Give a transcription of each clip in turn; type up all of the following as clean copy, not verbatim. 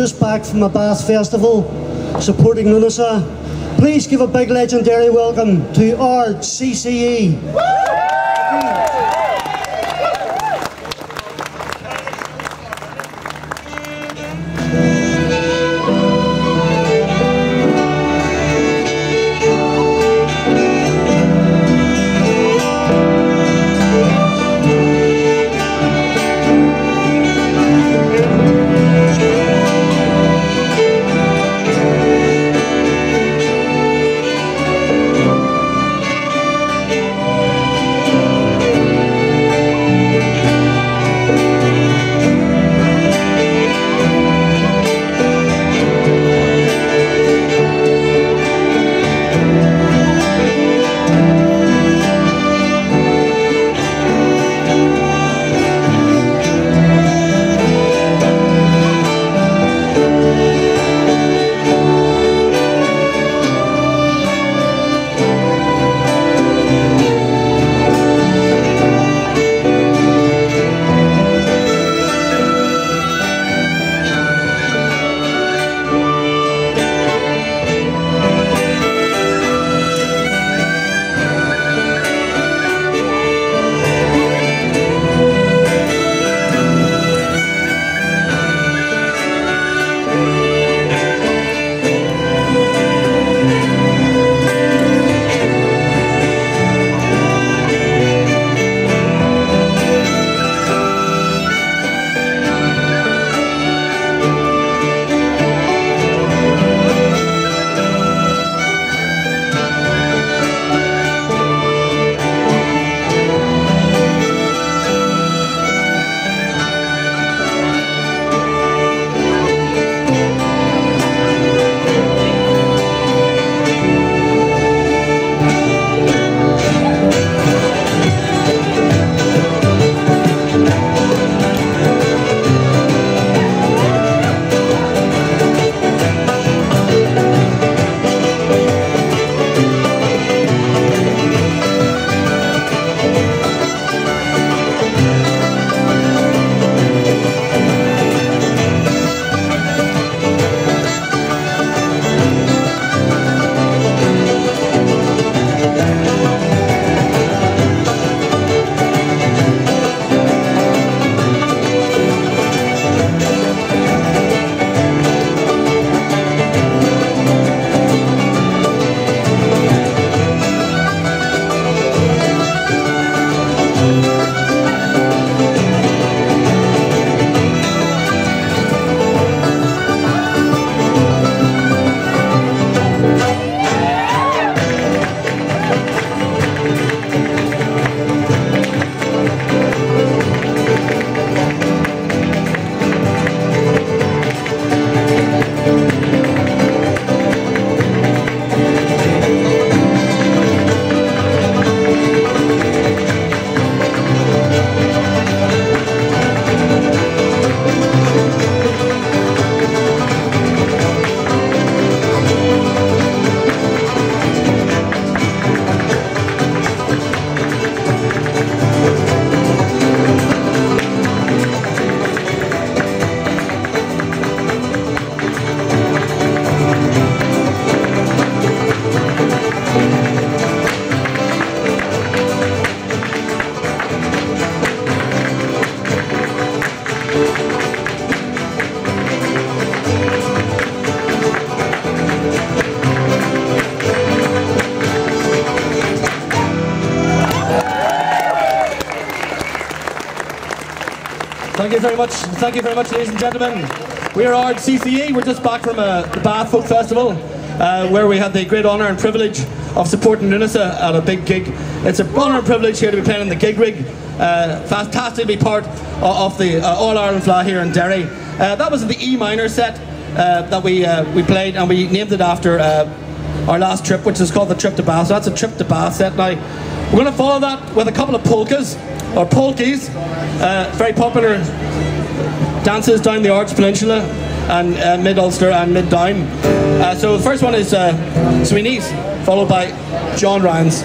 just back from a Bath festival supporting Lunasa. Please give a big legendary welcome to our CCE. Thank you very much. Thank you very much, ladies and gentlemen. We are Ard CCE. We're just back from the Bath Folk Festival, where we had the great honour and privilege of supporting Lunasa at a big gig. It's an honour and privilege here to be playing in the gig rig. Fantastic to be part of the All-Ireland Fleadh here in Derry. That was the E minor set that we played, and we named it after our last trip, which is called the Trip to Bath. So that's a Trip to Bath set. Now, we're going to follow that with a couple of polkas, or polkies, very popular dances down the Arts Peninsula and mid-Ulster and mid-Down. So the first one is Sweeney's, followed by John Ryan's.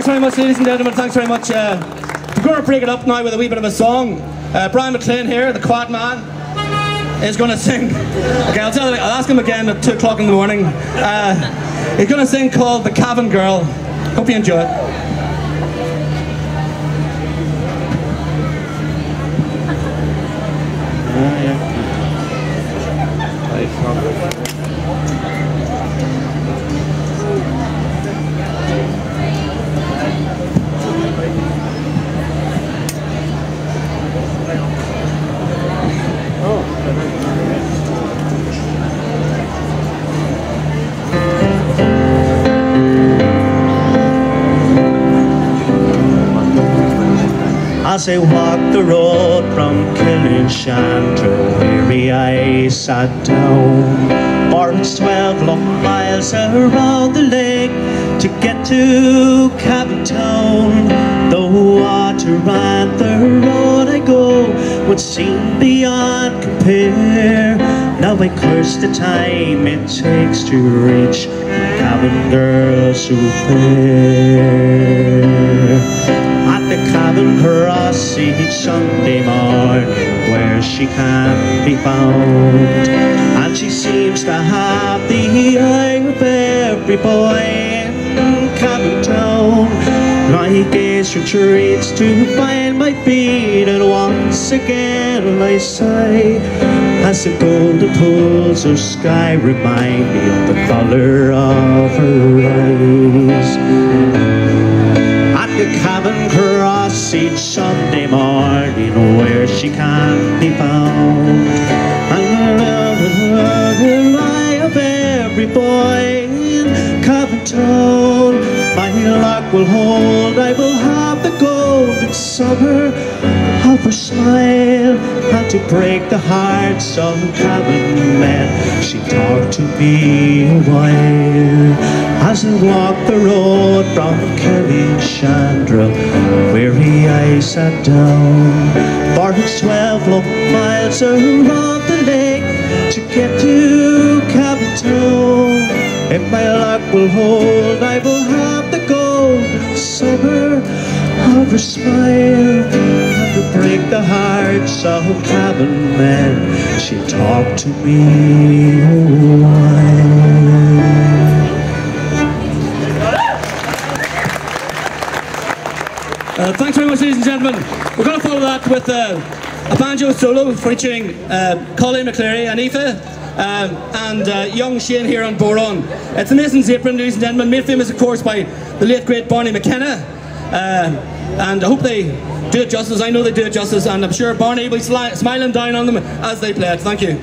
Thanks very much, ladies and gentlemen. Thanks very much. We're going to break it up now with a wee bit of a song. Brian McLean here, the quiet man, is going to sing. Okay, I'll ask him again at 2 o'clock in the morning. He's going to sing called The Cabin Girl. Hope you enjoy it. As I walked the road from Killinshandra, weary I sat down. For it's 12 long miles around the lake to get to Cabin Town. The water and the road I go would seem beyond compare. Now I curse the time it takes to reach the cabin girl so fair. At the cabin cross each Sunday morning where she can be found, and she seems to have the eye of every boy in Cabin Town. My gaze retreats to find my feet, and once again I sigh as the golden pools of sky remind me of the colour of her eyes. At the cabin cross each Sunday morning where she can be found, and the eye of every boy in Cabin Town. My luck will hold, I will have the golden summer of her smile, and to break the hearts of cabin men she talked to me a while. As I walked the road from Killinshandra, weary I sat down. For it's 12 long miles around the lake to get to Cabin Town. If my luck will hold, I will have the golden summer of her smile, and to break the hearts of cabin men she talked to me a while. Thanks very much, ladies and gentlemen. We're going to follow that with a banjo solo featuring Colleen McCleary and Aoife, and young Shane here on Boron. It's Mason's Apron, ladies and gentlemen, made famous of course by the late great Barney McKenna, and I hope they do it justice. I know they do it justice, and I'm sure Barney will be smiling down on them as they play it. Thank you.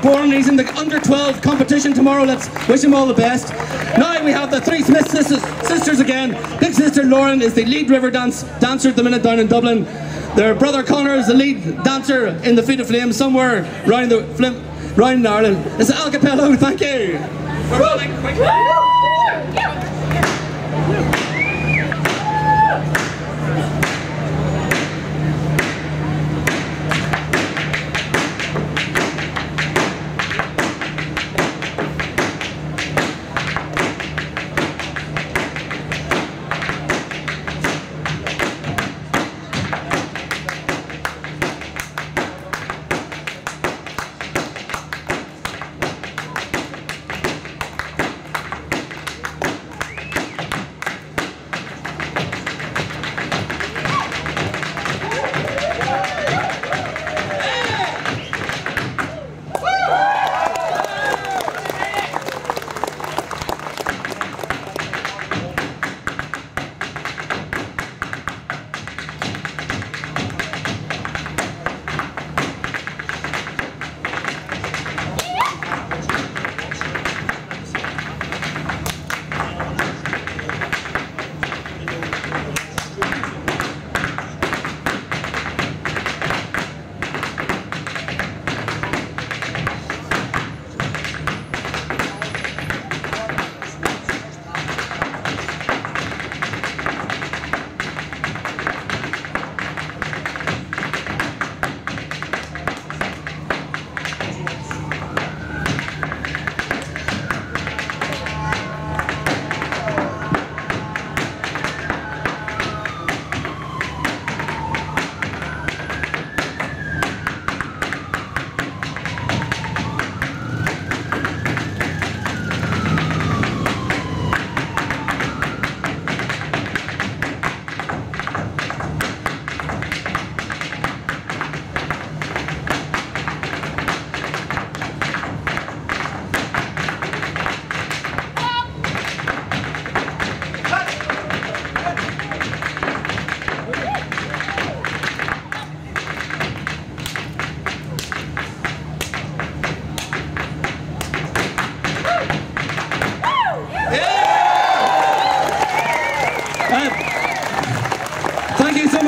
born. He's in the under-12 competition tomorrow. Let's wish him all the best. Now we have the three Smith sisters again. Big sister Lauren is the lead river dancer at the minute down in Dublin. Their brother Connor is the lead dancer in the Fleadh Flame somewhere round in Ireland. It's a cappella. Thank you. We're rolling.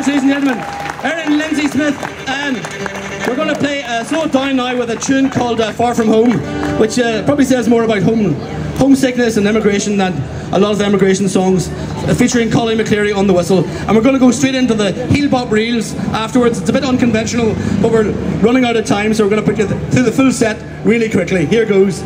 Ladies and gentlemen, Erin Lindsay Smith, and we're going to play slow it down now with a tune called Far From Home, which probably says more about homesickness and immigration than a lot of the immigration songs, featuring Colin McCleary on the whistle. And we're going to go straight into the heel bop reels afterwards. It's a bit unconventional, but we're running out of time, so we're going to put you through the full set really quickly. Here goes.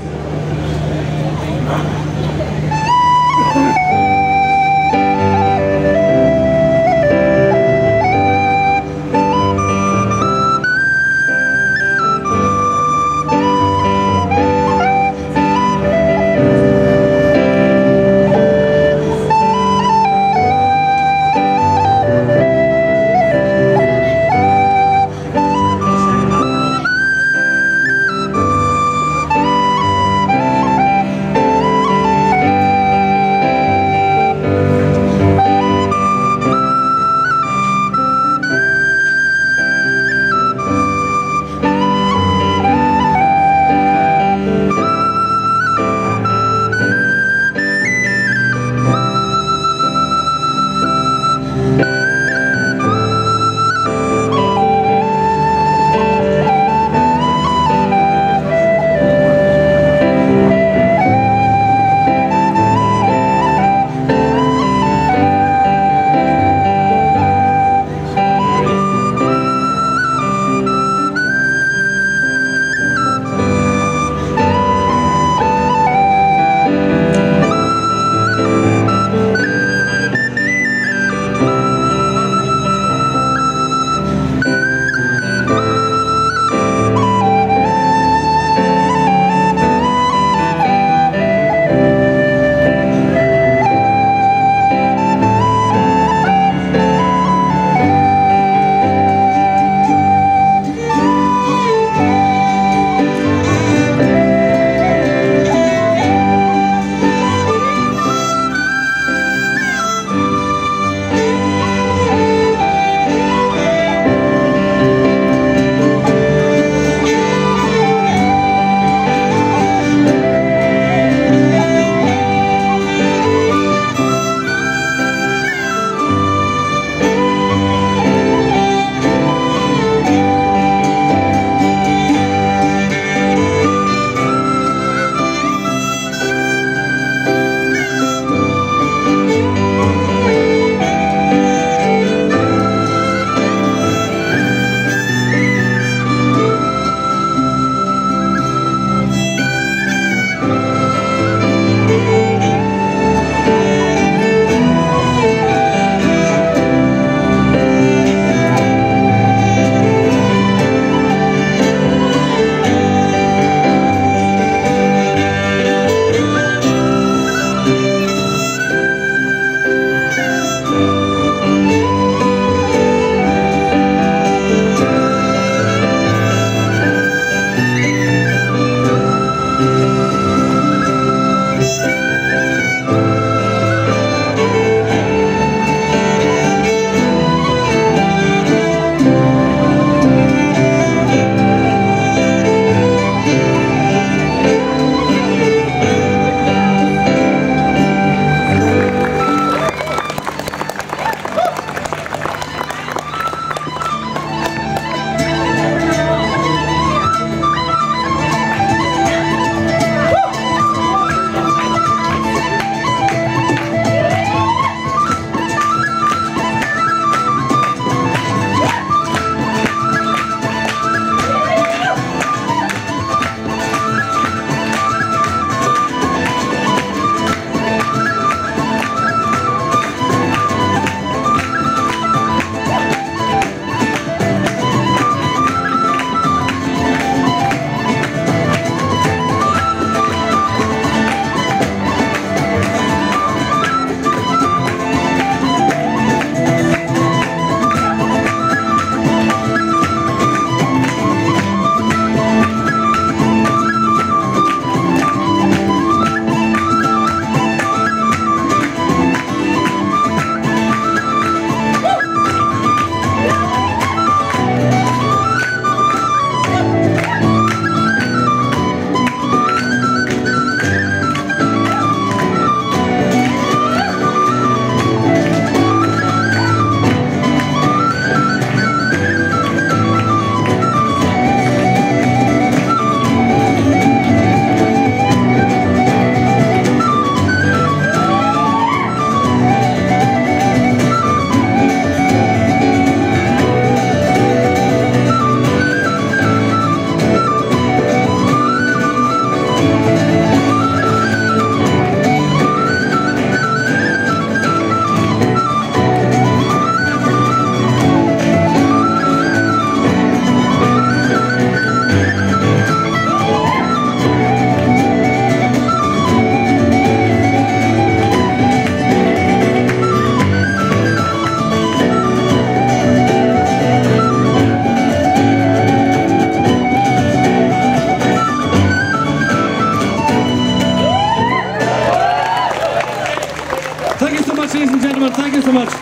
ladies and gentlemen. Thank you so much.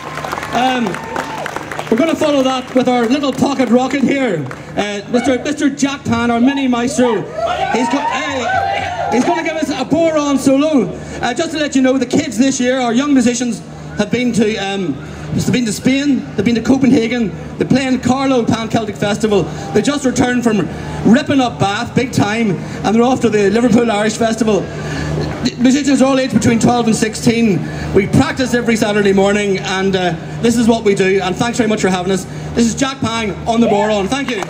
We're going to follow that with our little pocket rocket here. Mr. Jack Pan, our mini maestro. He's going to give us a boron solo. Just to let you know, the kids this year, our young musicians, have been to Spain, they've been to Copenhagen, they're playing Carlow Pan Celtic Festival. They just returned from ripping up Bath, big time, and they're off to the Liverpool Irish Festival. The musicians are all aged between 12 and 16. We practice every Saturday morning, and this is what we do, and thanks very much for having us. This is Jack Pang on the boron. Thank you.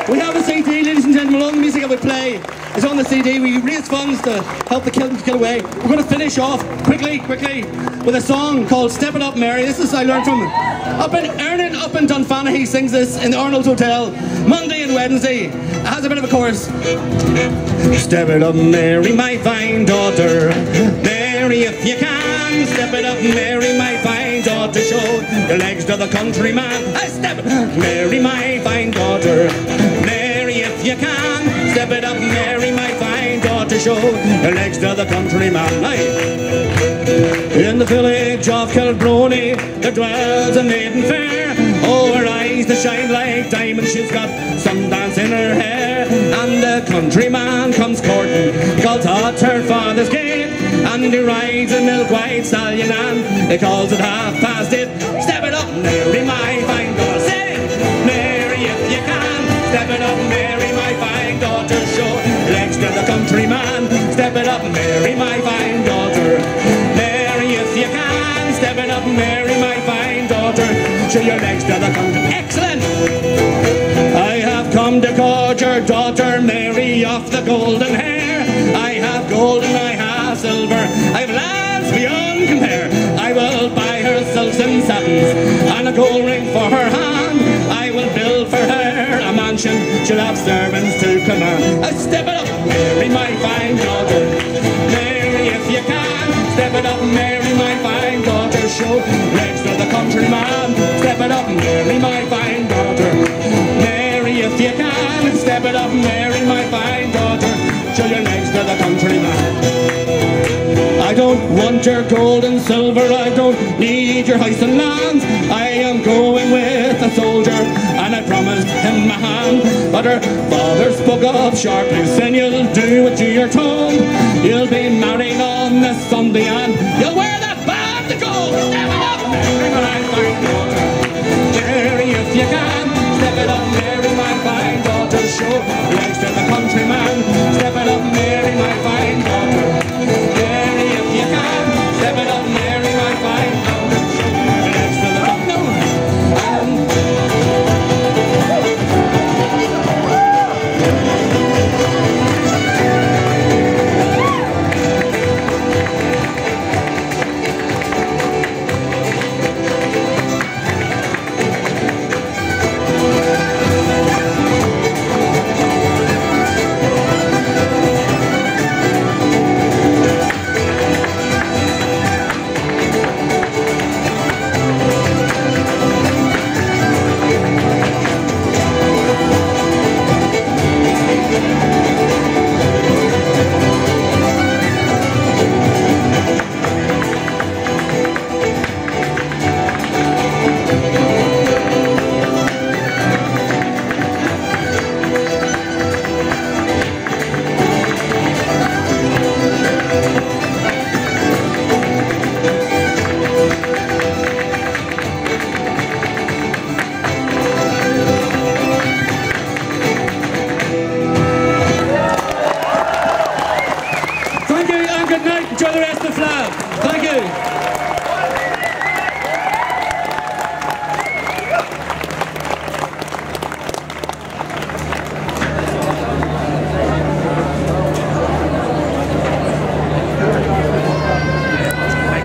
We have a CD, ladies and gentlemen. All the music that we play is on the CD. We raise funds to help the children get away. We're going to finish off quickly with a song called Step It Up Mary. This is I learned from Ernan up in Dunfanaghy. He sings this in the Arnold's Hotel Monday and Wednesday. It has a bit of a chorus. Step it up Mary, my fine daughter, Mary if you can. Step it up Mary, my fine daughter, show your legs to the countryman. Step it up Mary, my fine daughter, Mary if you can. Step it up Mary, my fine daughter, show your legs to the countryman. In the village of Kilbrony there dwells a maiden fair. Oh, her eyes they shine like diamonds, she's got some dance in her hair. And the countryman comes courting, calls out her father's gate, and he rides a milk-white stallion and he calls it 8:30. Step it up Mary, my fine daughter, say Mary if you can. Step it up Mary, my fine daughter, show legs to the countryman. Step it up Mary, my fine daughter, Mary if you can. Step it up Mary, my fine daughter, show your legs to the country. Excellent! I have come to court your daughter Mary of the golden hair. I have gold and I have silver, I have lands beyond compare. I will buy her silks and satins and a gold ring for her hand. I will build for her a mansion, she'll have servants to command. Step it up Mary, my fine daughter, Mary if you can. Step it up Mary, my fine daughter, show legs to the countryman. Step it up Mary, my fine daughter, Mary if you can step it up, Mary, my fine daughter, show your legs to the countryman. I don't want your gold and silver, I don't need your house and lands. I am going with a soldier, and I promised him a hand. But her father spoke up sharply, saying, you'll do what you're told. You'll be married on this Sunday, and you'll